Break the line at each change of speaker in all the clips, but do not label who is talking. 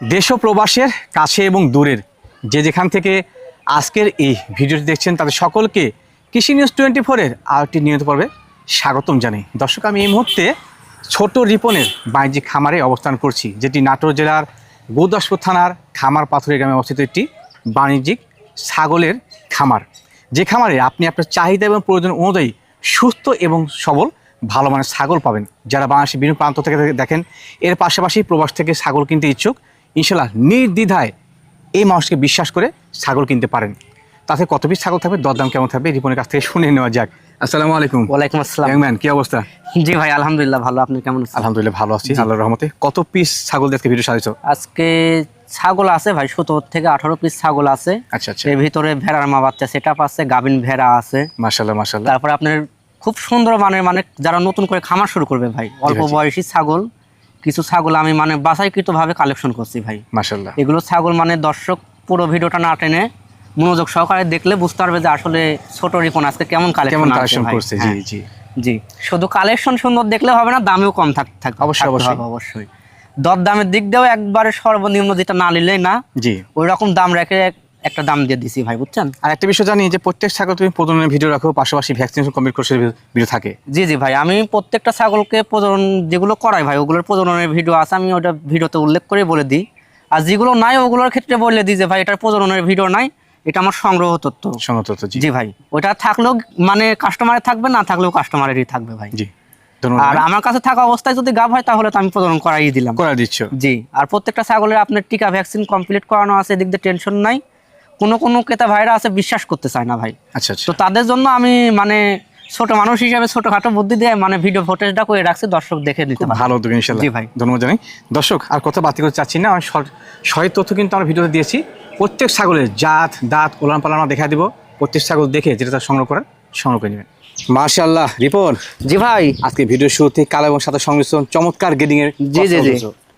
দেশ ও প্রবাসের কাছে এবং দূরের যে যেখান থেকে আজকের এই ভিডিওটি দেখছেন তাদের সকলকে কৃষি নিউজ 24-এর আরেকটি নিয়মিত পর্বে স্বাগতম জানাই। দর্শক, আমি এই মুহূর্তে ছোট রিপনের বাণিজ্যিক খামারে অবস্থান করছি, যেটি নাটোর জেলার গুরুদাসপুর থানার খামার পাথুরে গ্রামে অবস্থিত একটি বাণিজ্যিক ছাগলের খামার। যে খামারে আপনি আপনার চাহিদা এবং প্রয়োজন অনুযায়ী সুস্থ এবং সবল ভালো মানের ছাগল পাবেন। যারা বাংলাদেশের বিভিন্ন প্রান্ত থেকে দেখেন, এর পাশাপাশি প্রবাস থেকে ছাগল কিনতে ইচ্ছুক, ইনশাল্লাহ নির্দ্বিধায় এই মানুষকে বিশ্বাস করে ছাগল কিনতে পারেন। তাতে কত পিস ছাগল থাকবে, দরদাম কেমন থাকবে, রিপনের কাছ থেকে শুনে নেওয়া যাক। আসসালামু আলাইকুম।
ওয়ালাইকুম আসসালাম।
ইয়াংম্যান, কি অবস্থা?
জি ভাই, আলহামদুলিল্লাহ ভালো। আপনি কেমন আছেন?
আলহামদুলিল্লাহ ভালো আছি আল্লাহর রহমতে। কত পিস ছাগল দেখতে ভিডিও সাজাইছো?
আজকে ছাগল আছে ভাই 17 থেকে 18 পিস ছাগল আছে।
আচ্ছা আচ্ছা,
এর ভিতরে ভেড়ার মা বাচ্চা সেটআপ আছে, গাভিন ভেড়া আছে।
মাশাআল্লাহ মাশাআল্লাহ।
তারপর আপনার খুব সুন্দর মানে যারা নতুন করে খামার শুরু করবে ভাই, অল্প বয়সী ছাগল কিছু ছাগল আমি বাছাইকৃতভাবে কালেকশন করছি ভাই।
মাশাআল্লাহ,
এগুলো ছাগল দর্শক পুরো ভিডিওটা না টেনে মনোযোগ সহকারে দেখলে বুঝতে পারবে যে আসলে ছোট রিপন আজকে কেমন কালেকশন
করছে। জি জি
জি, শুধু কালেকশন সুন্দর দেখলে হবে না, দামেও কম থাকবে। অবশ্যই দর দামের দিক দিয়েও একবারে সর্বনিম্ন যেটা না নিলেই না,
জি
ওই রকম দাম রেখে একটা দাম দিয়ে দিছি ভাই, বুঝছেন।
আর একটা বিষয় জানি যে প্রত্যেক ছাগল তুমি প্রজননের ভিডিও রাখো, পাশাপাশি ভ্যাকসিনেশন কমপ্লিট কোর্সের ভিডিও থাকে।
জি জি ভাই, আমি প্রত্যেকটা ছাগলকে প্রজনন যেগুলো করাই ভাই, ওগুলোর প্রজননের ভিডিও আছে, আমি ওটা ভিডিওতে উল্লেখ করে বলে দিই। আর যেগুলো নাই ওগুলোর ক্ষেত্রে বলে দিই যে ভাই এটার প্রজননের ভিডিও নাই, এটা আমার সংগ্রহ তথ্য। জি ভাই, ওটা থাকলেও কাস্টমারের থাকবে, না থাকলেও কাস্টমারেরই থাকবে ভাই। জি, আর আমার কাছে থাকা অবস্থায় যদি গাভ হয় তাহলে তো আমি প্রজনন করাই দিলাম,
করা দিচ্ছ।
জি, আর প্রত্যেকটা ছাগলের আপনার টিকা ভ্যাকসিন কমপ্লিট করানো আছে, এদিক দিয়ে টেনশন নাই। কোনো ক্রেতা ভাইরা আছে বিশ্বাস করতে চায় না ভাই। আচ্ছা, তো তাদের জন্য আমি ছোট মানুষ হিসেবে ছোটখাটো বুদ্ধি দিয়ে ভিডিও ফুটেজটা করে রাখছি, দর্শক দেখে নিতে পারে।
ভালো উদ্যোগ ইনশাআল্লাহ। জি ভাই, ধন্যবাদ জানাই। দর্শক, আর কথা বাতি করতে চাচ্ছি না, আমি সঠিক তথ্য কিন্তু আমরা ভিডিওতে দিয়েছি। প্রত্যেক ছাগলের জাত দাঁত ওলান পালান আমরা দেখা দিব, প্রত্যেক ছাগল দেখে যেটা সংগ্রহ করে নেবেন। মাশাআল্লাহ রিপন।
জি ভাই,
আজকে ভিডিও শুরুতে কালো এবং সাদা সংমিশ্রণ চমৎকার গ্রেডিং এর।
জি জি জি,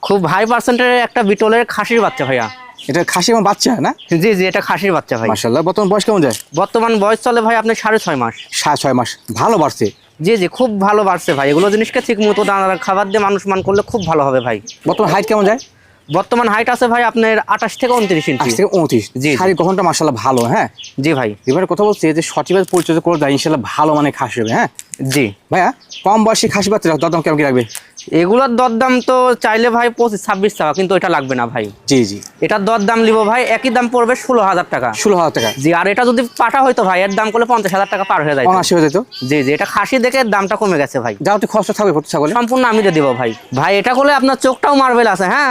খুব হাই পার্সেন্টের একটা বিটলের খাসির বাচ্চা ভাইয়া।
এটা খাসি এবং বাচ্চা না?
জি জি, এটা খাসির বাচ্চা ভাই।
মাশাআল্লাহ। বর্তমান বয়স কেমন যায়?
বর্তমান বয়স চলে ভাই আপনার 6.5 মাস।
6.5 মাস, ভালো বাড়ছে।
জি জি, খুব ভালো বাড়ছে ভাই। এগুলো জিনিসকে ঠিক মতো দানাদার খাবার দিয়ে মানুষ করলে খুব ভালো হবে ভাই।
বর্তমান হাইট কেমন যায়?
বর্তমান হাইট আছে ভাই আপনার 28 থেকে 29 ইঞ্চি।
29। জি, শারীরিক গঠনটা মাশাআল্লাহ ভালো। হ্যাঁ
জি ভাই,
এবারে কথা বলছি যে সঠিকভাবে পরিচর্যা করে দেয়, ইনশাআল্লাহ ভালো মানে খাসি হবে। হ্যাঁ
জি
ভাইয়া, কম বয়সী খাসি বাচ্চা দরদাম কেমন কি রাখবে?
এগুলোর দরদাম তো চাইলে ভাই 25-26 টাকা, কিন্তু এটা লাগবে না ভাই।
জি জি,
এটার দরদাম নিব ভাই, একই দাম পড়বে 16,000 টাকা।
16,000 টাকা।
জি, আর এটা যদি পাঠা হয়তো ভাই, এর দাম করলে 50,000 টাকা পার হয়ে যায়।
79 হয়ে যেত।
জি জি, এটা খাসি দেখে দামটা কমে গেছে ভাই।
যাও তো খরচা থাকবে প্রতি ছাগলে
সম্পূর্ণ আমি দিয়ে দেবো ভাই। ভাই এটা করলে আপনার চোখটাও মার্বেল আছে। হ্যাঁ,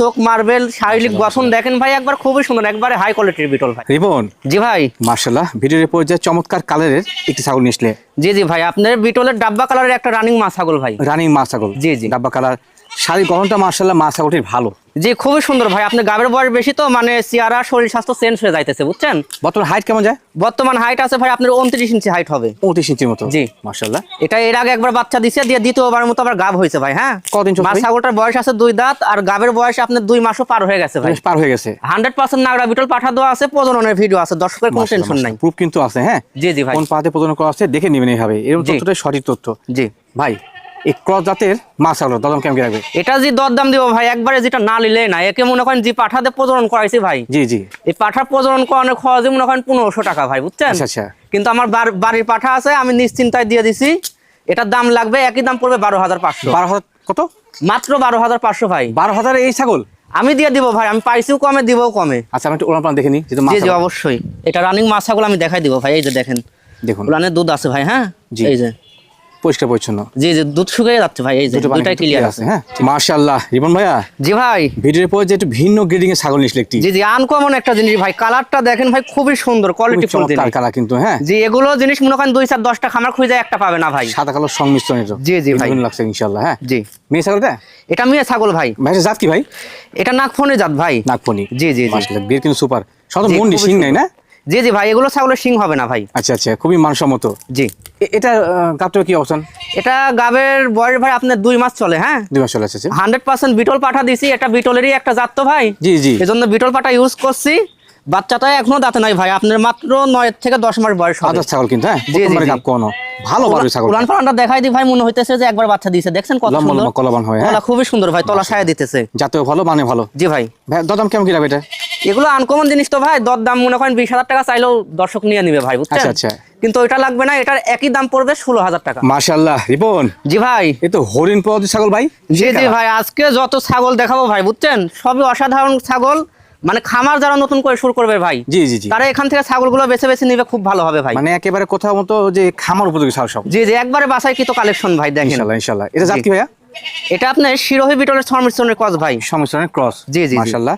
চোখ মার্বেল, শারীরিক গঠন দেখেন ভাই একবার খুবই সুন্দর, একবারে হাই কোয়ালিটির বিটল ভাই।
রিপন। জি ভাই, মাশাআল্লাহ ভিডিওর পর্যায়ে চমৎকার কালারের একটি ছাগল নিয়ে।
জি জি ভাই, আপনার বিটলের ডাব্বা কালারের একটা রানিং মা ছাগল ভাই।
রানিং মা ছাগল। জি জি, ডাব্বা কালার, শারীরিক গঠনটা মাশাআল্লাহ মা ছাগলটির ভালো। জি,
খুবই সুন্দর ভাই। আপনি গাবের বয়স বেশি তো চেহারা শরীর স্বাস্থ্য চেঞ্জ হয়ে যাইতেছে, বুঝছেন।
বর্তমান হাইট কেমন যায়?
বর্তমান হাইট আছে ভাই আপনার 29 ইঞ্চি হাইট হবে।
29 ইঞ্চির মতো। জি মাশাআল্লাহ।
এটা এর আগে একবার বাচ্চা দিছে, দিয়ে দ্বিতীয়বারের মতো আবার গাব হয়েছে ভাই। হ্যাঁ,
কতদিন চলছে?
মা ছাগলটার বয়স আছে 2 দাঁত, আর গাবের বয়স আপনার 2 মাসও পার হয়ে গেছে ভাই।
পার হয়ে গেছে।
100% নাগরা বিটল পাঠা দেওয়া আছে, প্রজননের ভিডিও আছে, দর্শকের কোনো টেনশন নাই।
প্রুফ কিন্তু আছে। হ্যাঁ
জি জি ভাই,
কোন পাতে প্রজনন করা আছে দেখে নেবেন, এইভাবে এরকম তথ্যটাই সঠিক তথ্য। জি ভাই, এই ক্রস জাতের মা ছাগল দরদাম কেমন রাখবে? এটা
যে দরদাম দিব ভাই একবারে যেটা না নিলে না, একে মনে করেন যে পাঠাতে প্রজনন করাইছি ভাই।
জি জি, এই
পাঠা প্রজনন করানোর খরচ মনে করেন 1500 টাকা ভাই, বুঝছেন। আচ্ছা, কিন্তু আমার বাড়ির পাঠা আছে, আমি নিশ্চিন্তায় দিয়ে দিছি। এটার দাম লাগবে, একই দাম পড়বে 12,500।
12,000 কত?
মাত্র 12,500 ভাই।
12,000 এই ছাগল
আমি দিয়ে দিব ভাই, আমি পাইছিও কমে, দিবও কমে।
আচ্ছা, আমি একটু ওলান পালান দেখে নিই।
জি জি অবশ্যই, এটা রানিং মা ছাগল আমি দেখাই দিব ভাই। এই যে দেখেন, দেখুন ওলানের দুধ আছে ভাই। হ্যাঁ এই যে
পরিষ্কার পরিচ্ছন্ন।
জি জি, দুধ শুকিয়ে যাচ্ছে ভাই, এই যে দুটাই ক্লিয়ার আছে। হ্যাঁ
মাশাআল্লাহ। রিপন ভাইয়া।
জি ভাই,
ভিডিওর পরে যে একটু ভিন্ন গ্রেডিং এর ছাগল নিছলে একটি।
জি জি, আনকমন একটা জিনিস ভাই। কালারটা দেখেন ভাই, খুবই সুন্দর কোয়ালিটি ফুল জিনিস।
কালার কিন্তু। হ্যাঁ
জি, এগুলো জিনিস মনে করেন 2-4-10টা খামার খুঁজে একটা পাবে না ভাই।
সাদা কালো সংমিশ্রণ এটা। জি জি ভাই, লাগছে ইনশাআল্লাহ। হ্যাঁ জি, মেয়ে ছাগলটা?
এটা মেয়ে ছাগল ভাই।
ভাই জাত কি ভাই?
এটা নাগফনি জাত ভাই।
নাগফনি। জি জি,
মাশাআল্লাহ,
বের কিন্তু সুপার। সাদা মুন্ডি সিং নাই না?
জি জি ভাই, এগুলো ছাগলের সিং হবে না ভাই।
আচ্ছা আচ্ছা, খুবই মানসম্মত। জি, এটা গাবটার কি অবস্থান?
এটা গাবের বয়স ভাই আপনার 2 মাস চলে। হ্যাঁ
2 মাস চলে আছে।
100% বিটল পাঠা দিছি, এটা বিটলেরই একটা জাত তো ভাই।
জি জি,
এজন্য বিটল পাঠা ইউজ করছি। বাচ্চাটা এখনো দাঁতে নাই ভাই, আপনার মাত্র 9 থেকে 10 মাস বয়স হবে।
আদার ছাগল কিন্তু হ্যাঁ,
জি, জি,
প্রথমবারে
জি।
গাব কোনো ভালো পারবে ছাগল।
উলান পালানটা দেখাই দি ভাই, মনে হইতেছে যে একবার বাচ্চা দিয়েছে, দেখছেন কত
লম্বা
সুন্দর
লম্বা কলাবান হয় হ্যাঁ,
তলা খুবই সুন্দর ভাই, তলা ছায়া দিতেছে।
জাতেও ভালো মানে ভালো।
জি ভাই,
ভাই দরদাম কেমন কি রাখবে এটা?
এগুলো আনকমন জিনিস তো ভাই, দর দাম মনে করেন 20,000 টাকা চাইলেও দর্শক নিয়ে নিবে ভাই, বুঝছেন?
আচ্ছা আচ্ছা,
কিন্তু ওইটা লাগবে না, এটার একই দাম পড়বে 16,000 টাকা।
মাশাআল্লাহ রিপন,
জি ভাই,
এ তো হরিণ প্রজাতির ছাগল ভাই।
জি জি ভাই, আজকে যত ছাগল দেখাবো ভাই, বুঝছেন, সবই অসাধারণ ছাগল। মানে খামার যারা নতুন করে শুরু করবে ভাই,
জি জি জি,
তারা এখান থেকে ছাগলগুলো বেছে বেছে নিবে, খুব ভালো হবে ভাই।
মানে একেবারে কোথাও মতো যে খামার উপযোগী ছাগল সব।
জি জি, একবারে বাছাইকৃত কালেকশন ভাই, দেখেন।
ইনশাআল্লাহ ইনশাআল্লাহ। এটা জাত
জি।
কি ভাইয়া?
এটা আপনার শিরোহী বিটলের সংমিশ্রণের কস ভাই।
সংমিশ্রণের ক্রস।
জি, জি, জি।
মাশাআল্লাহ,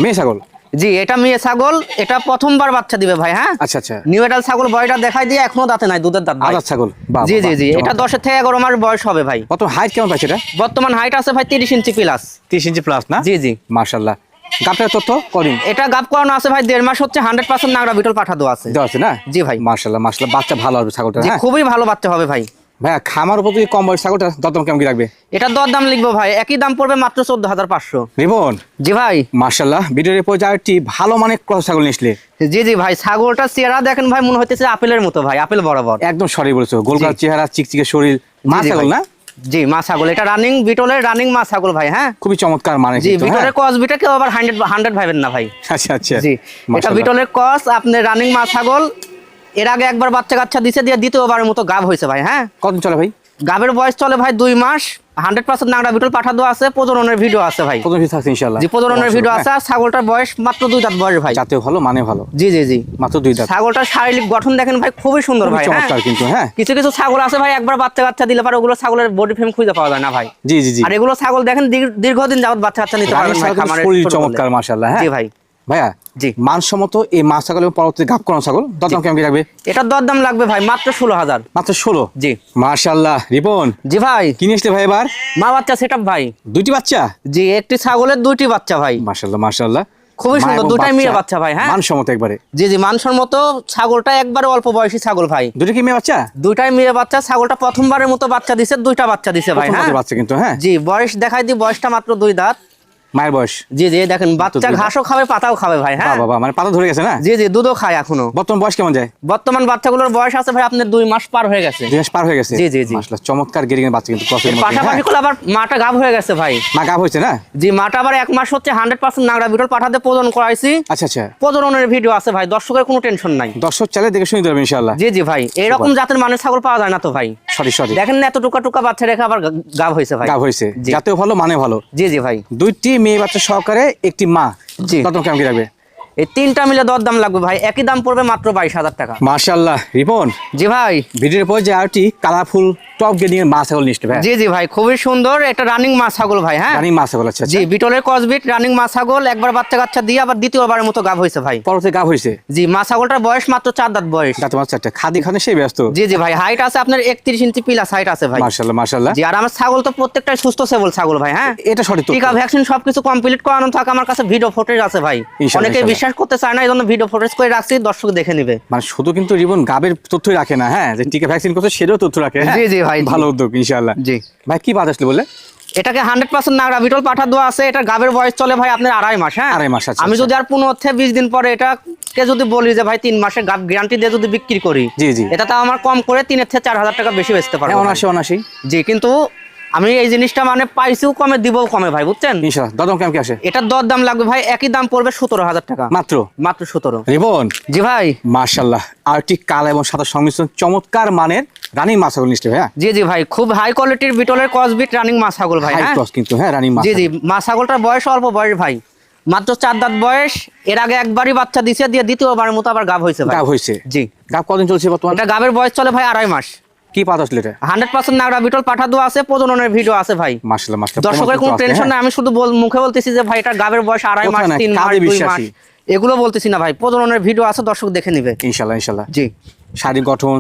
মেয়ে ছাগল।
জি, এটা মেয়ে ছাগল, এটা প্রথমবার বাচ্চা দিবে ভাই। হ্যাঁ,
আচ্ছা আচ্ছা,
নিউ এডাল ছাগল বয়টা দেখাই দিয়ে এখনো দাঁতে নাই, দুধের দাঁত ভাই।
আদার ছাগল। বাহ,
জি
বাহ,
জি জি,
বাহ,
এটা
চমৎকার।
10 থেকে 11 মাস বয়স হবে ভাই।
কত হাইট কেমন পাইছে এটা?
বর্তমান হাইট আছে ভাই 30 ইঞ্চি প্লাস।
30 ইঞ্চি প্লাস না?
জি জি,
মাশাআল্লাহ। গাবটার তথ্য কদিন
এটা গাব করানো আছে ভাই, 1.5 মাস হচ্ছে, 100% নাগরা বিটল পাঠা দেওয়া আছে।
দেওয়া আছে না?
জি ভাই,
মাশাআল্লাহ মাশাআল্লাহ, বাচ্চা ভালো হবে ছাগলটা
জি
হ্যাঁ।
খুবই ভালো বাচ্চা হবে ভাই।
ভাইয়া খামার উপযোগী কম বয়স ছাগলটা দরদাম কেমন কি রাখবে?
এটা দর দাম লিখবো ভাই, একই দাম পড়বে মাত্র 14,500।
রিপন,
জি ভাই,
মাশাআল্লাহ, ভিডিওর পর যা একটি ভালো মানের ক্রস ছাগল নিয়েছিলে।
জি জি ভাই, ছাগলটা চেহারা দেখেন ভাই, মনে হইতেছে আপেলের মতো ভাই, আপেল বরাবর।
একদম সরি বলেছো, গোলগাল চেহারা, চিকচিকে শরীর, মা
জি
ছাগল
ভাই।
না?
জি, মা ছাগল, এটা রানিং বিটলের রানিং মা ছাগল ভাই। হ্যাঁ,
খুবই চমৎকার মানে
জি,
কিন্তু, হ্যাঁ?
বিটলের কস বিটা কেউ আবার 100 ভাবেন না ভাই।
আচ্ছা আচ্ছা,
জি, এটা
মাশাআল্লাহ।
বিটলের কস, আপনার রানিং মা ছাগল। এর আগে একবার বাচ্চা কাচ্চা দিছে, দিয়ে দ্বিতীয়বারের মতো গাব হয়েছে ভাই। হ্যাঁ,
কতদিন চলে ভাই?
গাবের বয়স চলে ভাই 2 মাস। 100% নাগরা বিটল পাঠা দেওয়া আছে, প্রজননের ভিডিও আছে ভাই।
কত পিস থাকছে ইনশাআল্লাহ?
জি, প্রজননের ভিডিও আছে। আর ছাগলটার বয়স মাত্র 2 দাঁত বয়স ভাই।
জাতেও ভালো মানে ভালো,
জি জি জি,
মাত্র 2 দাঁত।
ছাগলটার শারীরিক গঠন দেখেন ভাই, খুবই সুন্দর
খুবই
ভাই। হ্যাঁ,
চমৎকার কিন্তু, হ্যাঁ।
কিছু কিছু ছাগল আছে ভাই, একবার বাচ্চা কাচ্চা দিলে পারে ওগুলো ছাগলের বডি ফ্রেম খুঁজে পাওয়া যায় না ভাই।
জি জি জি,
আর এগুলো ছাগল দেখেন দীর্ঘদিন যাবত বাচ্চা কাচ্চা নিতে পারবেন ভাই, খামারে
শরীর
ছোট
চমৎকার
করলে।
মাশাআল্লাহ, হ্যাঁ।
জি ভাই,
ভাইয়া
জি,
মানসম্মত এই মা ছাগল এবং পরবর্তী গাব করানো ছাগল দরদাম কেমন কি রাখবে?
এটার দরদাম লাগবে ভাই মাত্র 16,000।
মাত্র 16?
জি,
মাশাআল্লাহ রিপন,
জি ভাই,
কি নিয়েছিলে ভাই এবার?
মা বাচ্চা সেটআপ ভাই।
দুইটি বাচ্চা?
জি, একটি ছাগলের 2টি বাচ্চা ভাই,
মাশাআল্লাহ মাশাআল্লাহ,
খুবই
মা
সুন্দর,
এবং
দুটাই মেয়ে বাচ্চা ভাই। হ্যাঁ,
মানসম্মত একবারে।
জি জি, মানসর মতো ছাগলটা একবারে অল্প বয়সী ছাগল ভাই।
দুটো কি মেয়ে বাচ্চা?
দুইটাই মেয়ে বাচ্চা, ছাগলটা প্রথমবারের মতো বাচ্চা দিছে, 2টা বাচ্চা দিছে ভাই।
প্রথম
হ্যাঁ,
বাচ্চা কিন্তু, হ্যাঁ।
জি, বয়স দেখাই দি, বয়সটা মাত্র 2 দাঁত।
মায়ের বয়স?
জি জি, দেখেন বাচ্চা
2 দাঁত।
ঘাসও খাবে, পাতাও খাবে ভাই। হ্যাঁ,
বাবা, মানে পাতা ধরে গেছে না?
জি জি, দুধও খায় এখনো।
বর্তমান বয়স কেমন যায়?
বর্তমান বাচ্চাগুলোর বয়স আছে ভাই আপনার 2 মাস পার হয়ে গেছে।
2 মাস পার হয়ে গেছে?
জি, জি, জি।
মাশাআল্লাহ, চমৎকার গেরিং বাচ্চা কিন্তু ক্রসের মধ্যে,
পাশাপাশি
হ্যাঁ।
করলে আবার মাটা গাব হয়ে গেছে ভাই।
মা গাব হয়েছে না?
জি, মাটা আবার 1 মাস হচ্ছে, 100% নাগরা বিটল পাঠাতে প্রজনন করাইছি।
আচ্ছা আচ্ছা,
প্রজননের ভিডিও আছে ভাই, দর্শকের কোনো টেনশন নাই।
দর্শক চাইলে দেখে শুনে দেবেন ইনশাআল্লাহ।
জি জি ভাই, এইরকম জাতের মানের ছাগল পাওয়া যায় না তো ভাই।
সরি সরি,
দেখেন না, এত টুকা টুকা বাচ্চা রেখে আবার গাব হয়েছে ভাই।
গাব হয়েছে,
জি।
জাতেও ভালো মানে ভালো।
জি জি ভাই,
দুইটি মেয়ে বাচ্চা সহকারে একটি মা,
জি।
দরদাম কেমন কি রাখবে?
এই 3টা মিলে দর দাম লাগবে ভাই, একই দাম পড়বে মাত্র 22,000 টাকা।
মাশাআল্লাহ রিপন,
জি ভাই,
ভিডিওর পর যে আরটি কালারফুল টপ গেডিং এর মা ছাগল নিচ্ছে ভাই।
জি জি ভাই, খুবই সুন্দর, এটা রানিং মা ছাগল ভাই। হ্যাঁ,
রানিং মা ছাগল, আচ্ছা
জি,
আচ্ছা।
বিটলের কসবিট রানিং মা ছাগল, একবার বাচ্চা কাচ্চা দিয়ে আবার দ্বিতীয়বারের মতো গাব হয়েছে ভাই।
পরবর্তী গাব হয়েছে?
জি, মা ছাগলটার বয়স মাত্র 4 দাঁত বয়স।
দাঁত মাছ চারটে, খাদি খানে সেই ব্যস্ত।
জি জি ভাই, হাইট আছে আপনার 31 ইঞ্চি প্লাস হাইট আছে ভাই।
মাশাআল্লাহ মাশাআল্লাহ,
জি, আর আমার ছাগল তো প্রত্যেকটাই সুস্থ সবল ছাগল ভাই। হ্যাঁ,
এটা সঠিক তথ্য।
টিকা ভ্যাকসিন সবকিছু কমপ্লিট করানো থাকে, আমার কাছে ভিডিও ফুটেজ আছে ভাই।
ইনশাআল্লাহ,
অনেকে
ইনশাআল্লাহ।
বিশ্বাস করতে চায় না, এই জন্য ভিডিও ফুটেজ করে রাখছি, দর্শক দেখে নিবে।
মানে শুধু কিন্তু রিবন গাবের তথ্যই রাখে না, হ্যাঁ, যে টিকা ভ্যাকসিন করছে সেটাও তথ্য রাখে, হ্যাঁ?
জি, জি ভাই, জি।
ভালো উদ্যোগ ইনশাআল্লাহ।
জি
ভাই কি বাদ আসলে বললে?
এটাকে 100% নাগরা বিটল পাঠা দেওয়া আছে, এটা গাবের বয়স চলে ভাই আপনার 2.5 মাস। হ্যাঁ,
2.5 মাস, আচ্ছা,
আমি
আচ্ছা।
যদি আর 15 থেকে 20 দিন পরে এটাকে যদি বলি যে ভাই 3 মাসের গাব গ্যারান্টি দিয়ে যদি বিক্রি করি,
জি জি,
এটা তো আমার কম করে 3 থেকে 4,000 টাকা বেশি বেচতে পারবো
হ্যাঁ,
ভাই।
অনাশি অনাশি
জি, কিন্তু আমি এই জিনিসটা মানে পাইছিও কমে, দিবও কমে ভাই, বুঝছেন?
ইনশাআল্লাহ। দরদাম কেমন কি আসে?
এটার দর দাম লাগবে ভাই, একই দাম পড়বে 17,000 টাকা
মাত্র?
মাত্র 17।
রিবন,
জি ভাই,
মাশাআল্লাহ, আরটি কালো এবং সাদা সংমিশ্রণ চমৎকার মানের রানিং মা ছাগল নিচ্ছে ভাই, হ্যাঁ।
জি জি ভাই, খুব হাই কোয়ালিটির বিটলের কসবিট রানিং মা ছাগল ভাই।
হাই
হ্যাঁ,
ক্রস কিন্তু, হ্যাঁ, রানিং মা।
জি জি, মা ছাগলটার বয়স অল্প বয়স ভাই, মাত্র 4 দাঁত বয়স। এর আগে একবারই বাচ্চা দিছে, দিয়ে দ্বিতীয়বারের মতো আবার গাব হয়েছে ভাই।
গাব হয়েছে?
জি,
গাব কদিন চলছে বর্তমানে?
এটা গাবের বয়স চলে ভাই 2.5 মাস।
কি পাত আসলে এটা?
100% নাগরা বিটল পাঠা দেওয়া আছে, প্রজননের ভিডিও আছে ভাই।
মাশাআল্লাহ মাশাআল্লাহ,
দর্শকের কোনো টেনশন নাই, আমি শুধু মুখে বলতেছি যে ভাই এটা গাবের বয়স 2.5 মাস,
কোথায় না,
3 মাস,
কাজে
2 মাস,
বিশ্বাসী।
এগুলো বলতেছি না ভাই, প্রজননের ভিডিও আছে, দর্শক দেখে নিবে।
ইনশাআল্লাহ ইনশাআল্লাহ।
জি
শারীরিক গঠন,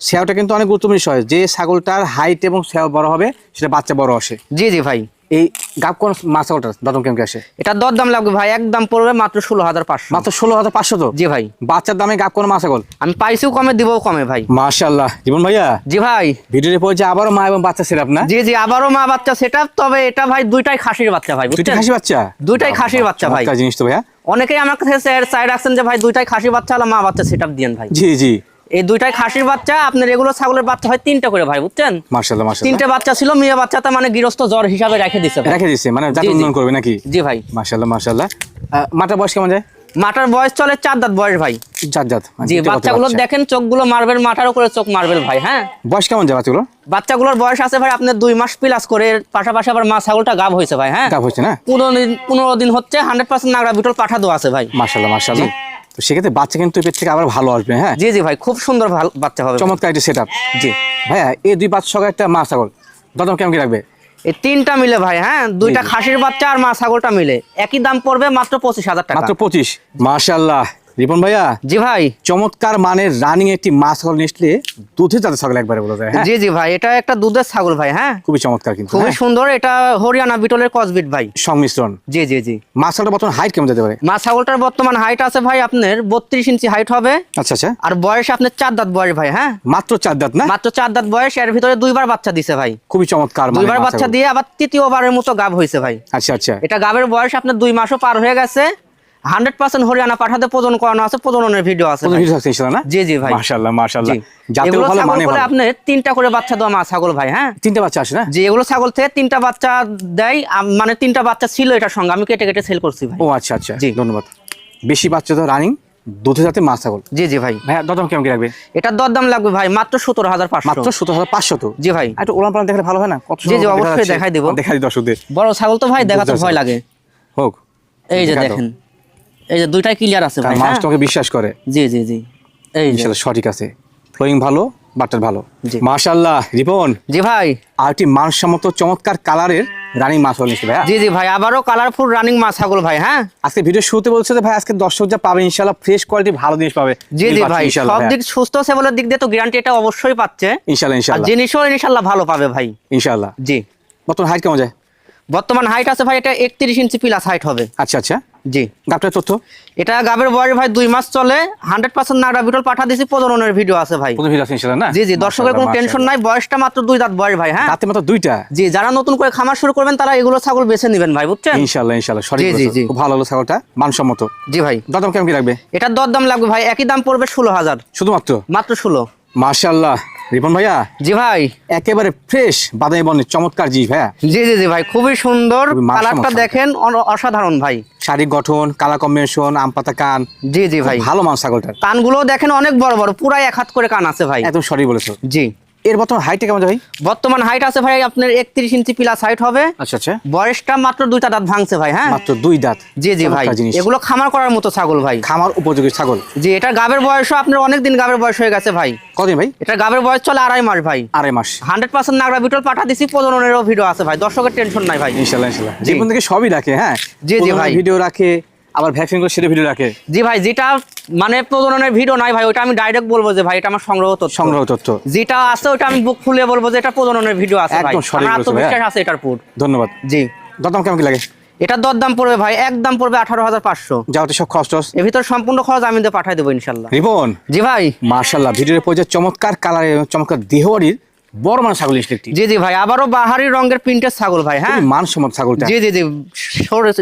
সেওটা কিন্তু অনেক গুরুত্বপূর্ণ বিষয়। যে ছাগলটার হাইট এবং সেও বড় হবে সেটা বাচ্চা বড় আসে।
জি জি ভাই,
এই গাব কোন মাছ ছাগলটার দাম কেমন কি আসে?
এটা দরদাম লাগবে ভাই, একদম পড়বে মাত্র 16,500।
মাত্র 16,500 তো?
জি ভাই।
বাচ্চার দামে গাব কোন মাছ ছাগল?
আমি পাইছিও কমে, দিবও কমে ভাই।
মাশাআল্লাহ রিপন ভাইয়া,
জি ভাই।
ভিডিওর পর যে আবারও মা এবং বাচ্চা সেটআপ না?
জি জি, আবারও মা বাচ্চা সেটআপ, তবে এটা ভাই দুইটাই খাসির বাচ্চা ভাই,
দুইটা
বুঝছেন?
খাসি বাচ্চা?
দুইটাই খাসির বাচ্চা ভাই।
জিনিস তো ভাইয়া।
অনেকেই আমার কাছে চাই রাখছেন যে ভাই দুইটাই খাসির বাচ্চা হলো, মা বাচ্চা সেটআপ দিয়েন ভাই।
জি জি।
এই দুইটাই খাসির বাচ্চা, আপনার এগুলো ছাগলের বাচ্চা হয় 3টা করে ভাই, বুঝছেন?
মাশাআল্লাহ মাশাআল্লাহ।
3টে বাচ্চা ছিল, মেয়ে বাচ্চাটা মানে গৃহস্থ জ্বর হিসাবে রেখে দিছে ভাই।
রেখে দিয়েছে মানে জাত
জি, জি।
উন্নয়ন করবে নাকি?
জি ভাই।
মাশাআল্লাহ মাশাআল্লাহ। মাটার বয়স কেমন যায়?
মাটার বয়স চলে 4 দাঁত বয়স ভাই।
জাত
জি, বাচ্চাগুলো দেখেন চোখগুলো মার্বেল, মাটার উপরে চোখ মার্বেল ভাই। হ্যাঁ,
বয়স কেমন যায় বাচ্চাগুলো?
বাচ্চাগুলোর বয়স আছে ভাই আপনার 2 মাস প্লাস করে, এর পাশাপাশি আবার মা ছাগলটা গাব হয়েছে ভাই। হ্যাঁ,
গাব হচ্ছে না?
15 দিন হচ্ছে, 100% নাগরা বিটল পাঠা দেওয়া আছে ভাই।
মাশাআল্লাহ মাশাআল্লাহ। তো সেক্ষেত্রে বাচ্চা কিন্তু এর থেকে আবার ভালো আসবে। হ্যাঁ
জি জি ভাই, খুব সুন্দর বাচ্চা হবে।
চমৎকার একটা সেটআপ।
জি
ভাইয়া এই দুই বাচ্চা সঙ্গে একটা মা ছাগল দাম কেমন কি রাখবে?
এই 3টা মিলে ভাই, হ্যাঁ, দুইটা খাসির বাচ্চা আর মা ছাগলটা মিলে একই দাম পড়বে মাত্র 25,000 টাকা।
মাত্র 25? মাশাআল্লাহ রিপন ভাইয়া,
জি ভাই।
চমৎকার মানের রানিং একটি মা ছাগল নিয়ে দুধের জাতের ছাগল একবারে বলা যায়। হ্যাঁ
জি জি ভাই, এটা একটা দুধের ছাগল ভাই। হ্যাঁ,
খুবই চমৎকার কিন্তু
খুবই সুন্দর। এটা হরিয়ানা বিটলের ক্রসবিট ভাই,
সংমিশ্রণ।
জি জি জি।
মা ছাগলটা বর্তমান হাইট কেমন যেতে পারে?
মা ছাগলটার বর্তমান হাইট আছে ভাই আপনার 32 ইঞ্চি হাইট হবে।
আচ্ছা আচ্ছা।
আর বয়স আপনার 4 দাঁত বয়স ভাই। হ্যাঁ,
মাত্র 4 দাঁত না?
মাত্র 4 দাঁত বয়স, এর ভিতরে 2বার বাচ্চা দিছে ভাই।
খুবই চমৎকার মানের
2বার
মা
বাচ্চা
ছাগল।
দিয়ে আবার 3য়বারের মতো গাব হয়েছে ভাই।
আচ্ছা আচ্ছা।
এটা গাবের বয়স আপনার 2 মাসও পার হয়ে গেছে। 100% হরিয়ানা পাঠাতে প্রজনন করানো আছে, প্রজননের ভিডিও আছে
কোনো
ভাই।
ভিডিও থাকছে ইনশাআল্লাহ না?
জি জি ভাই।
মাশাআল্লাহ মাশাআল্লাহ।
জি।
জাতেও
এগুলো
ভালো
ছাগল
মানে
বলে
ভালো।
আপনার 3টা করে বাচ্চা দেওয়া মা ছাগল ভাই। হ্যাঁ,
3টা বাচ্চা আসে না?
যে এগুলো ছাগল থেকে 3টা বাচ্চা দেয়, মানে 3টা বাচ্চা ছিল এটার সঙ্গে, আমি কেটে কেটে সেল করছি ভাই।
ও আচ্ছা আচ্ছা,
জি।
ধন্যবাদ। বেশি বাচ্চা তো রানিং দুধের জাতের মা ছাগল।
জি জি ভাই।
ভাইয়া দাম কেমন কি রাখবে?
এটার দরদাম লাগবে ভাই মাত্র 17,500।
মাত্র 17,500 তো?
জি ভাই।
একটু ওলান পালান দেখলে ভালো হয় না? কত
জি জি,
সুন্দর দেখা
অবশ্যই
যাচ্ছে।
দেখাই দেবো।
দেখাই দিই দর্শকদের।
বড় ছাগল তো ভাই দেখাতে
বুঝতে
ভয়
পারছি।
লাগে।
হোক।
এই যে
দেখা দাও।
দেখেন, এই যে দুইটাই ক্লিয়ার আছে
কারণ
ভাই।
মানুষ
হ্যাঁ,
তোমাকে বিশ্বাস করে।
জি জি জি। এই যে
ইনশাআল্লাহ সঠিক আছে। ফ্লোয়িং ভালো, বাটার ভালো।
জি।
মাশাআল্লাহ রিপন,
জি ভাই।
আর একটি মানসম্মত চমৎকার কালারের রানিং মাছ হল নিশ্চয় ভাইয়া।
জি জি ভাই, আবারও কালারফুল রানিং মা ছাগল ভাই। হ্যাঁ,
আজকে ভিডিও শুরুতে বলছে যে ভাই আজকে দর্শক যা পাবে ইনশাআল্লাহ ফ্রেশ কোয়ালিটি ভালো জিনিস পাবে।
জি জি
নির্বাচন
ভাই,
ইনশাআল্লাহ
সব
ভাইয়া।
দিক সুস্থ সবলের দিক দিয়ে তো গ্যারান্টি এটা অবশ্যই পাচ্ছে।
ইনশাআল্লাহ
আর
ইনশাআল্লাহ
জিনিসও ইনশাআল্লাহ ভালো পাবে ভাই।
ইনশাআল্লাহ।
জি।
বর্তমান হাইট কেমন যায়?
বর্তমান হাইট আছে ভাই এটা 31 ইঞ্চি প্লাস হাইট হবে।
আচ্ছা আচ্ছা।
জি।
গাবটার তথ্য?
এটা গাবের বয়স ভাই 2 মাস চলে, 100% নাগরা বিটল পাঠা দিছি, প্রজননের ভিডিও আছে ভাই।
প্রথম ভিডিও আছে ইনশাআল্লাহ না?
জি জি, দর্শকের কোনো টেনশন নাই, বয়সটা মাত্র 2 দাঁত বয়স ভাই। হ্যাঁ,
রাতে মাত্র 2টা?
জি, যারা নতুন করে খামার শুরু করবেন তারা এগুলো ছাগল বেছে নেবেন ভাই, বুঝছেন?
ইনশাআল্লাহ ইনশাআল্লাহ সঠিক
জি, জি,
বলেছো।
জি।
খুব ভালো হলো ছাগলটা, মানসম্মত।
জি ভাই।
দাম কেমন কি রাখবে?
এটার দরদাম লাগবে ভাই একই দাম পড়বে 16,000।
শুধুমাত্র?
মাত্র 16।
মাশাআল্লাহ রিপন ভাইয়া,
জি ভাই।
একেবারে ফ্রেশ বাদামি বর্ণের চমৎকার জিনিস ভাইয়া।
জি জি জি ভাই, খুবই সুন্দর।
খুবই মানসম্মত
কালারটা
ছাগল।
দেখেন, অসাধারণ ভাই।
শারীরিক গঠন, কালার কম্বিনেশন, আম পাতা কান,
জি জি ভাই।
ভালো মান ছাগলটার।
কানগুলো দেখেন অনেক বড় বড়, পুরাই 1 হাত করে কান আছে ভাই।
একদম সঠিক বলেছো।
জি।
এর বর্তমান হাইটটা কেমন যায় ভাই?
বর্তমান হাইট আছে ভাই আপনার 31 ইঞ্চি প্লাস হাইট হবে।
আচ্ছা আচ্ছা।
বয়সটা মাত্র 2টা দাঁত ভাঙছে ভাই। হ্যাঁ,
মাত্র 2 দাঁত?
জি জি ভাই।
চমৎকার জিনিস।
এগুলো খামার করার মতো ছাগল ভাই।
খামার উপযোগী ছাগল।
জি, এটা গাবের বয়সও আপনার অনেক দিন গাবের বয়স হয়ে গেছে ভাই।
কতদিন ভাই?
এটা গাবের বয়স চলে 2.5 মাস ভাই।
2.5 মাস?
100% নাগরা বিটল পাঠা দিছি, প্রজননেরও ভিডিও আছে ভাই, দর্শকের টেনশন নাই ভাই।
ইনশাআল্লাহ ইনশাআল্লাহ।
জি।
জীবন থেকে সবই রাখে। হ্যাঁ
জি, জি ভাই।
ভিডিও রাখে, আবার ভ্যাকসিন করে সেটা ভিডিও রাখে।
জি ভাই, যেটা মানে প্রজননের ভিডিও নাই ভাই, ওটা আমি ডাইরেক্ট বলবো যে ভাই এটা আমার সংগ্রহ তথ্য। যেটা আছে ওটা আমি বুক খুলে বলবো যে এটা প্রজননের ভিডিও আছে ভাই।
একদম সঠিক
আমার
বলেছো
আত্মবিশ্বাস
ভাইয়া।
আছে এটার উপর।
ধন্যবাদ।
জি।
দাম কেমন কি লাগে?
এটার দরদাম পড়বে ভাই একদম পড়বে 18,500।
যাওয়াতে সব খরচ টস?
এর ভিতর সম্পূর্ণ খরচ আমি দিয়ে পাঠাই দেবো ইনশাল্লাহ।
রিপন,
জি ভাই।
মাশাআল্লাহ ভিডিওর পর্যায়ে চমৎকার কালারে এবং চমৎকার দেহওয়ারির বড় মান ছাগল একটি।
জি জি ভাই, আবারও বাহারি রঙের প্রিন্টের ছাগল ভাই। হ্যাঁ,
খুবই মানসম্মত ছাগলটা।
জি জি জি।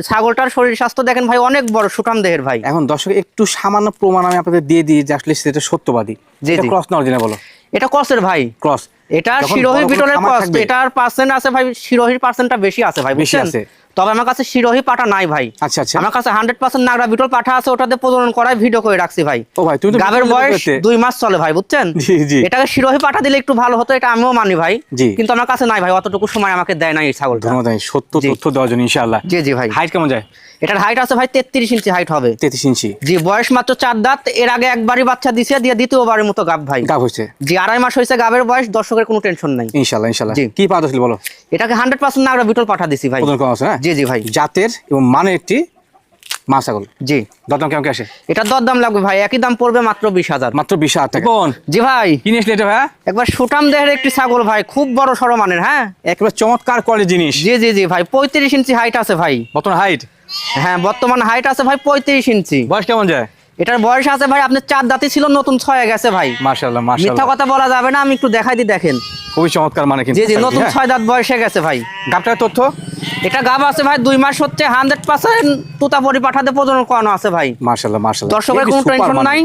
ছাগলটার শরীর স্বাস্থ্য দেখেন ভাই, অনেক বড় সুঠাম দেহের ভাই।
এখন দর্শক একটু সামান্য প্রমাণ আমি আপনাদের দিয়ে দিই যে আসলে সেটা সত্যবাদী।
জি, জি।
ক্রস না অরিজিনাল বলো?
এটা ক্রসের ভাই।
ক্রস।
এটা
যখন
শিরোহী
বড় কোনো
বিটলের
খামার
ক্রস,
থাকবে।
এটার পার্সেন্ট আছে ভাই, শিরোহীর পার্সেন্টটা বেশি আছে ভাই,
বেশি
বুঝছেন?
আছে।
তবে আমার কাছে শিরোহী পাঠা নাই ভাই।
আচ্ছা আচ্ছা।
আমার কাছে 100% নাগরা বিটল পাঠা আছে, ওটাতে প্রজনন করায় ভিডিও করে রাখছি ভাই।
ও ভাই তুমি তো
গাবের
ভিডিও
বয়স
করতে।
2 মাস চলে ভাই, বুঝছেন?
জি জি।
এটাকে শিরোহী পাঠা দিলে একটু ভালো হতো, এটা আমিও মানি ভাই।
জি।
কিন্তু আমার কাছে নাই ভাই, অতটুকু সময় আমাকে দেয় না এই ছাগলটা।
ধন্যবাদ সত্য
জি।
তথ্য দেওয়ার জন্য ইনশাআল্লাহ।
জি জি ভাই।
হাইট কেমন যায়?
এটার হাইট আছে ভাই 33 ইঞ্চি হাইট হবে।
33 ইঞ্চি?
জি, বয়স মাত্র 4 দাঁত। এর আগে একবারই বাচ্চা দিছে, দিয়ে দ্বিতীয়বারের মতো গাব ভাই।
গাব হয়েছে?
জি, 2.5 মাস হয়েছে গাবের বয়স, দর্শকের কোনো টেনশন নাই
ইনশাআল্লাহ ইনশাআল্লাহ।
জি।
কি পাওয়া ছিল বলো?
এটাকে 100% নাগরা বিটল পাঠা দিছি ভাই।
প্রদান করা আছে না?
জি জি ভাই।
জাতের এবং মানের একটি মা ছাগল
জি।
দরদাম কেমন কি আসে?
এটার দরদাম লাগবে ভাই, একই দাম পড়বে মাত্র 20,000।
মাত্র 20,000 টাকা। কোন
জি ভাই,
কিনে আসলে এটা ভাইয়া?
একবার সুটাম দেহের একটি ছাগল ভাই, খুব বড় সড়ো মানের। হ্যাঁ,
একেবারে চমৎকার কোয়ালিটি জিনিস।
জি জি জি ভাই, 35 ইঞ্চি হাইট আছে ভাই।
বর্তমান হাইট?
হ্যাঁ, বর্তমান হাইট আছে ভাই 35 ইঞ্চি।
বয়স কেমন যায়?
এটার বয়স আছে ভাই আপনার 4 দাঁতই ছিল, নতুন 6 গেছে ভাই।
মাশাআল্লাহ
মিথ্যা
মাশাআল্লাহ,
কথা বলা যাবে না, আমি একটু দেখাই দিই, দেখেন।
খুবই চমৎকার মানে কিন্তু।
জি জি, নতুন 6 দাঁত বয়সে গেছে ভাই।
গাবটার তথ্য?
এটা গাব আছে ভাই 2 মাস হচ্ছে, 100% তুতাপরি পাঠাতে প্রজনন করানো আছে ভাই।
মাশাআল্লাহ মাশাআল্লাহ,
দর্শকের কোনো টেনশন নাই।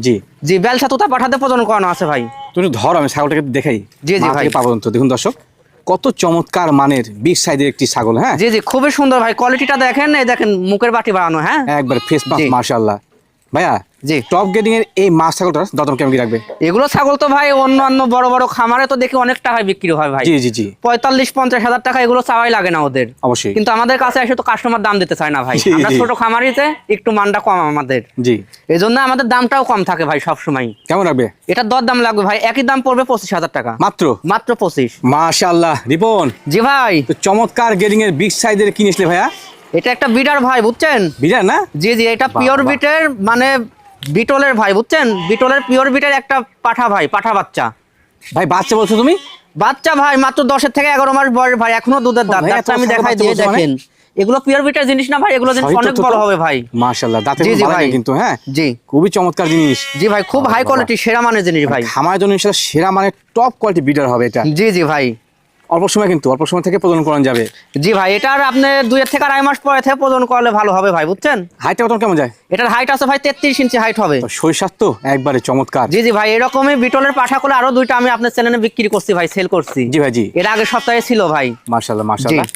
জি
জি, বেলসা তুতা পাঠাতে প্রজনন করানো আছে ভাই।
তুমি ধরো, আমি ছাগলটাকে দেখাই।
জি জি ভাই,
পাবো তো। দেখুন দর্শক, কত চমৎকার মানের বিগ সাইজের একটি ছাগল। হ্যাঁ
জি জি, খুবই সুন্দর ভাই, কোয়ালিটিটা দেখেন, এই দেখেন মুখের বাটি বানানো। হ্যাঁ,
একবার ফেস পাস
জি।
মাশাআল্লাহ। ভাইয়া
জি,
টপ গ্রেডিং এর এই মাছ ছাগলটার দরদাম কেমন কি রাখবে?
এগুলো ছাগল তো ভাই অন্যান্য বড় বড় খামারে তো দেখি অনেক টাকায় বিক্রি হয় ভাই।
জি জি জি,
45-50 হাজার টাকা এগুলো চাওয়াই লাগে না ওদের।
অবশ্যই।
কিন্তু আমাদের কাছে এসে তো কাস্টমার দাম দিতে চায় না ভাই।
জি,
আমরা
জি।
ছোট খামারিতে একটু মানটা কম আমাদের,
জি,
এই জন্য আমাদের দামটাও কম থাকে ভাই সব সময়।
কেমন রাখবে?
এটার দর দাম লাগবে ভাই, একই দাম পড়বে 25,000 টাকা।
মাত্র?
মাত্র 25।
মাশাআল্লাহ রিপন,
জি ভাই,
তো চমৎকার গ্রেডিং এর বিগ সাইজের কিনেছিলে ভাইয়া?
এটা একটা বিটার ভাই, বুঝছেন?
বিরাট না?
জি জি, এটা
বাহ,
পিওর
বাহ।
বিটের মানে বিটলের ভাই, বুঝছেন? বিটলের পিওর বিটের একটা পাঠা ভাই, পাঠা বাচ্চা।
ভাই বাচ্চা বলছো তুমি?
বাচ্চা ভাই মাত্র 10 থেকে 11 মাস বয়স ভাই, এখনো দুধের দাঁত।
ভাই,
দাঁতটা
এত
আমি
ছোট
দেখাই
বাচ্চা
দিয়ে
বলছো মানে?
দেখেন, এগুলো পিওর বিটের জিনিস না ভাই, এগুলো জিনিস
সবই তো
অনেক
ছোট।
বড় হবে ভাই।
মাশাআল্লাহ, দাঁতে
জি জি
ভাই
ভাই,
কিন্তু। হ্যাঁ
জি
খুবই চমৎকার জিনিস।
জি ভাই, খুব হাই
বাবা।
কোয়ালিটি, সেরা মানের জিনিস ভাই।
খামারের জন্য ইনশাআল্লাহ সেরা মানে টপ কোয়ালিটি বিডার হবে এটা।
জি জি ভাই,
অল্প সময় কিন্তু, অল্প সময় থেকে প্রজনন করানো যাবে।
জি ভাই, এটার আপনি 2 থেকে 2.5 মাস পরে থেকে প্রজনন করলে ভালো হবে ভাই, বুঝছেন?
হাইটটা কত কেমন যায়?
এটার হাইট আছে ভাই 33 ইঞ্চি হাইট হবে।
তো শরীর স্বাস্থ্য একবারে চমৎকার।
জি জি ভাই, এরকমই বিটলের পাঠা করে আরো 2টা আমি আপনার চ্যানেলে বিক্রি করছি ভাই, সেল করছি।
জি ভাই জি,
এর আগের সপ্তাহে ছিল ভাই।
মাশাআল্লাহ মাশাআল্লাহ।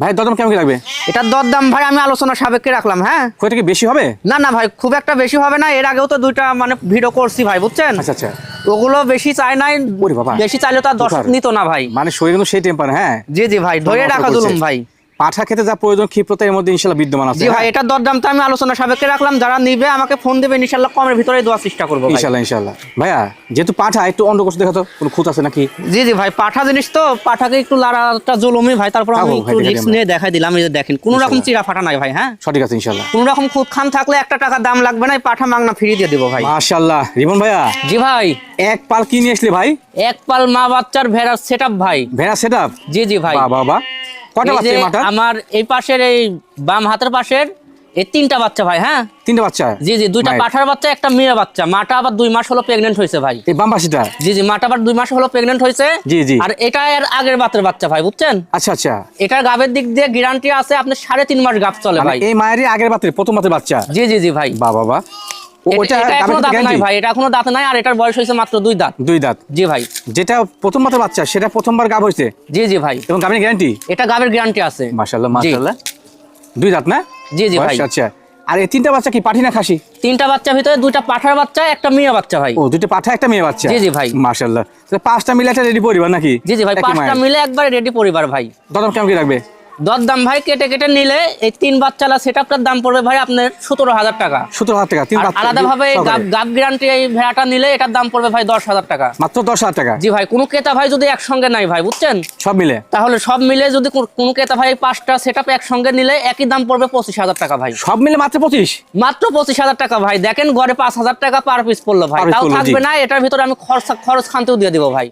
ভাই দরদাম কেমন কি লাগবে?
এটার দর দাম ভাই আমি আলোচনা সাপেক্ষে রাখলাম। হ্যাঁ,
কয়টা কি বেশি হবে?
না না ভাই, খুব একটা বেশি হবে না, এর আগেও তো 2টা মানে ভিডিও করছি ভাই, বুঝছেন?
আচ্ছা আচ্ছা,
ওগুলো বেশি চাই নাই,
ওরে বাবা,
বেশি চাইলে তো আর দর্শক
বুঝার।
নিত না ভাই।
মানে শরীর কিন্তু সেই টেম্পার। হ্যাঁ
জি জি ভাই, ধরে রাখা
করছে।
জুলুম ভাই।
পাঠা খেতে যা প্রয়োজন ক্ষিপ্রতা এর মধ্যে ইনশাআল্লাহ বিদ্যমান আছে।
জি ভাই, এটার দরদামটা আমি আলোচনা সাপেক্ষে রাখলাম, যারা নিবে আমাকে ফোন দেবে, ইনশাআল্লাহ কমের ভিতরেই দেওয়ার চেষ্টা করবো ভাই।
ইনশাআল্লাহ ইনশাআল্লাহ। ভাইয়া যেহেতু পাঠা, একটু অন্য কিছু দেখাতো, কোনো খুঁত আছে নাকি?
জি জি ভাই, পাঠা জিনিস তো, পাঠাকে একটু লাড়াটা জুলুমই ভাই, তারপর আমি
তাও
একটু
ভাই,
রিস্ক
দেখাই
নিয়ে দেখাই দিলাম। এই যে দেখেন, কোনো রকম
ইনশাআল্লাহ।
চিরা ফাটা নাই ভাই। হ্যাঁ,
সঠিক আছে ইনশাআল্লাহ।
কোনো রকম খুদ খান থাকলে 1 টাকা দাম লাগবে না, এই পাঠা মাংনা ফ্রি দিয়ে দেবো ভাই।
মাশাআল্লাহ রিপন ভাইয়া,
জি ভাই,
এক পাল কি নিয়ে আসলে ভাই?
এক পাল মা বাচ্চার ভেড়ার সেটআপ ভাই।
ভেড়া সেটআপ?
জি জি ভাই,
বাহ বাহ বাহ। কয়টা
এই
বাচ্চা
যে
এই মাটার?
আমার এই পাশের, এই বাম হাতের পাশের এই 3টা বাচ্চা ভাই। হ্যাঁ,
3টা বাচ্চা?
জি জি, 2টা
মায়ের।
পাঠার বাচ্চা, একটা মেয়ে বাচ্চা। মাটা আবার 2 মাস হলো প্রেগনেন্ট হয়েছে ভাই।
এই বাম পাশেটা?
জি জি, মাটা আবার 2 মাস হলো প্রেগনেন্ট হয়েছে।
জি জি,
আর এটা এর আগের বাতের বাচ্চা ভাই, বুঝছেন?
আচ্ছা আচ্ছা।
এটার গাবের দিক দিয়ে গ্যারান্টি আছে আপনার 3.5 মাস গাব চলে
মানে
ভাই।
এই মায়েরই আগের বাতের প্রথম বাতের বাচ্চা?
জি জি জি ভাই,
বাহ বাহ বাহ। ওইটা
এটা এখনো দাঁত নাই ভাই, এটা এখনো দাঁত নাই, আর এটার বয়স হয়েছে মাত্র 2 দাঁত।
2 দাঁত?
জি ভাই,
যেটা প্রথম বাতের বাচ্চা সেটা প্রথমবার গাব হয়েছে
জি জি ভাই,
এবং গাবের গ্যারান্টি?
এটা গাবের গ্যারান্টি আছে।
মাশাআল্লাহ
জি।
মাশাআল্লাহ। 2 দাঁত না?
জি জি ভাই,
বয়স, আচ্ছা। আর এই 3টা বাচ্চা কি পাঠি না খাসি?
3টা বাচ্চার ভিতরে 2টা পাঠার বাচ্চা, একটা মেয়ে বাচ্চা ভাই।
ও, 2টা পাঠা একটা মেয়ে বাচ্চা?
জি জি ভাই,
মাশাআল্লাহ। তাহলে 5টা মিলে একটা রেডি পরিবার নাকি?
জি জি ভাই,
একই
5টা
মায়ের।
মিলে একবার রেডি পরিবার ভাই।
দরদাম কেমন কি রাখবে?
দর দাম ভাই কেটে কেটে নিলে এই 3 বাচ্চালা সেটআপটার দাম পড়বে ভাই আপনার 17,000 টাকা।
17,000 টাকা 3
আর
বাচ্চা?
আলাদাভাবে এই
সহকারে।
গাব গ্যারান্টি এই ভেড়াটা নিলে এটার দাম পড়বে ভাই 10,000 টাকা।
মাত্র 10,000 টাকা?
জি ভাই, কোনো ক্রেতা ভাই যদি একসঙ্গে নাই ভাই, বুঝছেন?
সব মিলে?
তাহলে সব মিলে যদি কোনো ক্রেতা ভাই 5টা সেটআপ একসঙ্গে নিলে একই দাম পড়বে 25,000 টাকা ভাই।
সব মিলে মাত্র 25?
মাত্র 25,000 টাকা ভাই। দেখেন গড়ে 5,000 টাকা পার পিস পড়লো ভাই,
Per piece
তাও
পড়লো, জি।
থাকবে না, এটার ভিতরে আমি খরচ খানতেও দিয়ে দেবো ভাই।